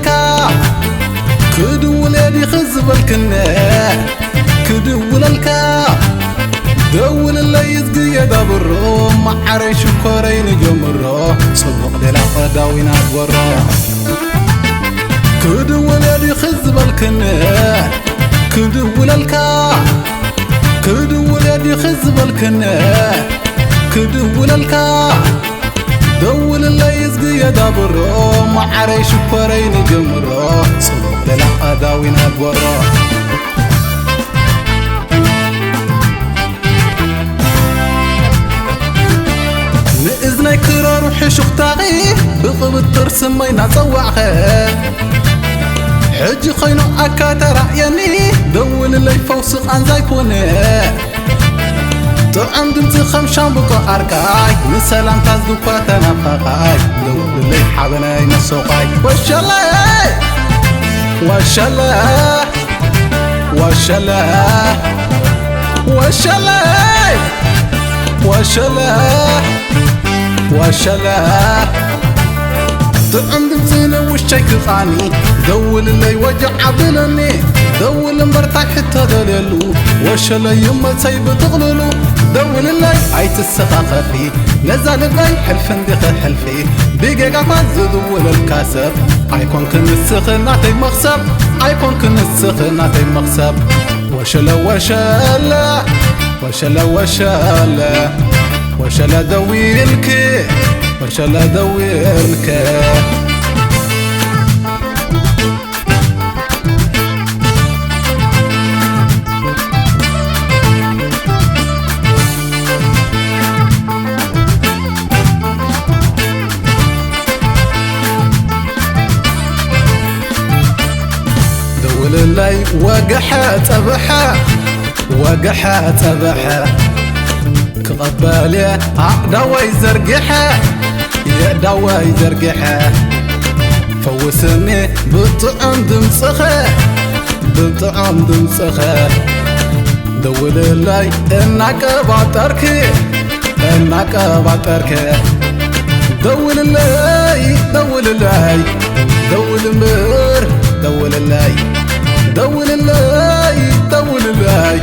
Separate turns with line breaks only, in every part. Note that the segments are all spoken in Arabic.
كدوللكا كدولدي خزبلكنا كدوللكا دول اللي يزقي يدبرو معري شكورين جمرو صبق دلع داوينا دورو كدولدي خزبلكنا كدوللكا كدولدي خزبلكنا كدوللكا دول اللي يزقي يدبرو معري شكورين جمرو صبق دلع داوينا دورو نئزناي كرار وحشوق تاغي بقبطر سمينا صوعخه حجي خينو أكاتا رأياني دول اللي فوسق عن زايكوني طعم دمتي خمشان بقو أركاي نسلام تازدو كواتنا فاقاي دول اللي حابناي نسوقاي وشالله وشالله وشالله وشالله وشالله وشالله طعم دمتينا وشي كفاني دول اللي يوجع عبلني دول مرتاح حتى دليلو وشالله يما تسيب تغللو دول اللي عيت السقاقة نزال اللي حلفن دخل حلفي بيقى قفاز دول الكاسب ايكون كن السخناتي مغسب ايكون كن السخناتي مغسب وشالله وشالله وشالله وشالله وشالله دويلك وشالله دويلك دول اللي وقحة تبحة وقحة تبحة كقبالي دواي زرقحة يا دواي زرقحة فوسني بطعم دمسخة بطعم دمسخة دول اللي انك بعتركي انك بعتركي دول اللي دول اللي دول المر دول اللي دول اللي دول اللي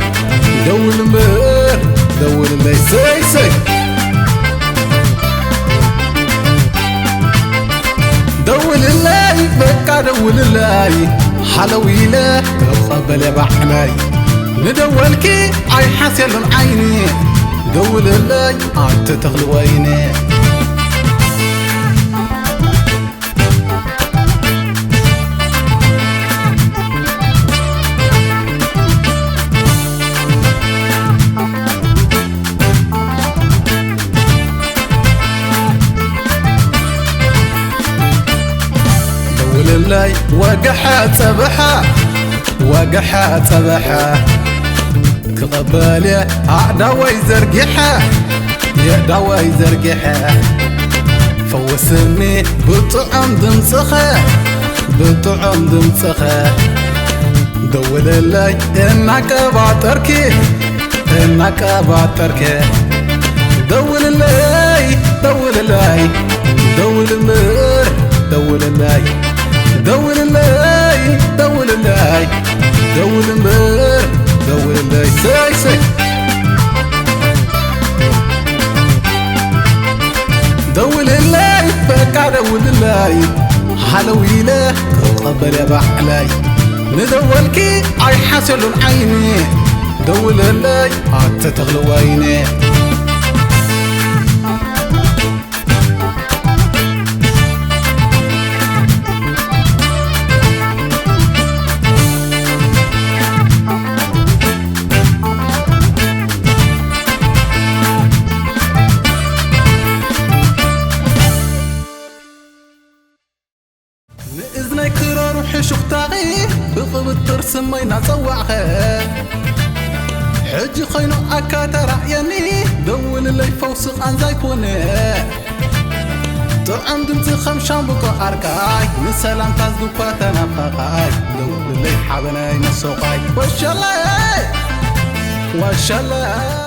دول المر دول اللي سي دول اللي بقى دول اللي حلويله تقبل بحناي ندولكي عي حسيلن عيني دول اللي انت تغلويني اللي وقحة تبحة وقحة تبحة كقبالي دواي زرقحة يا دواي زرقحة فوسني بطعم دمسخة بطعم دمسخة دول اللي انك بعتركي انك بعتركي دول اللي دول اللي دول المر دول اللي دول اللي دول اللي دول المر دول اللي سي دول اللي بقى دول اللي حلويله قبل يا بحلاي ندولكي عي حسلون عيني دول اللي انت تغلويني نئزناي كرار وحشوق تاغي بقبطر سمينا صوعخه حجي خينو أكاتا رأياني دول اللي فوسق عن زايكوني طعم دمتي خمشان بقو أركاي نسلام تازدو كواتنا فاقاي دول اللي حابناي نسوقاي وشالله وشالله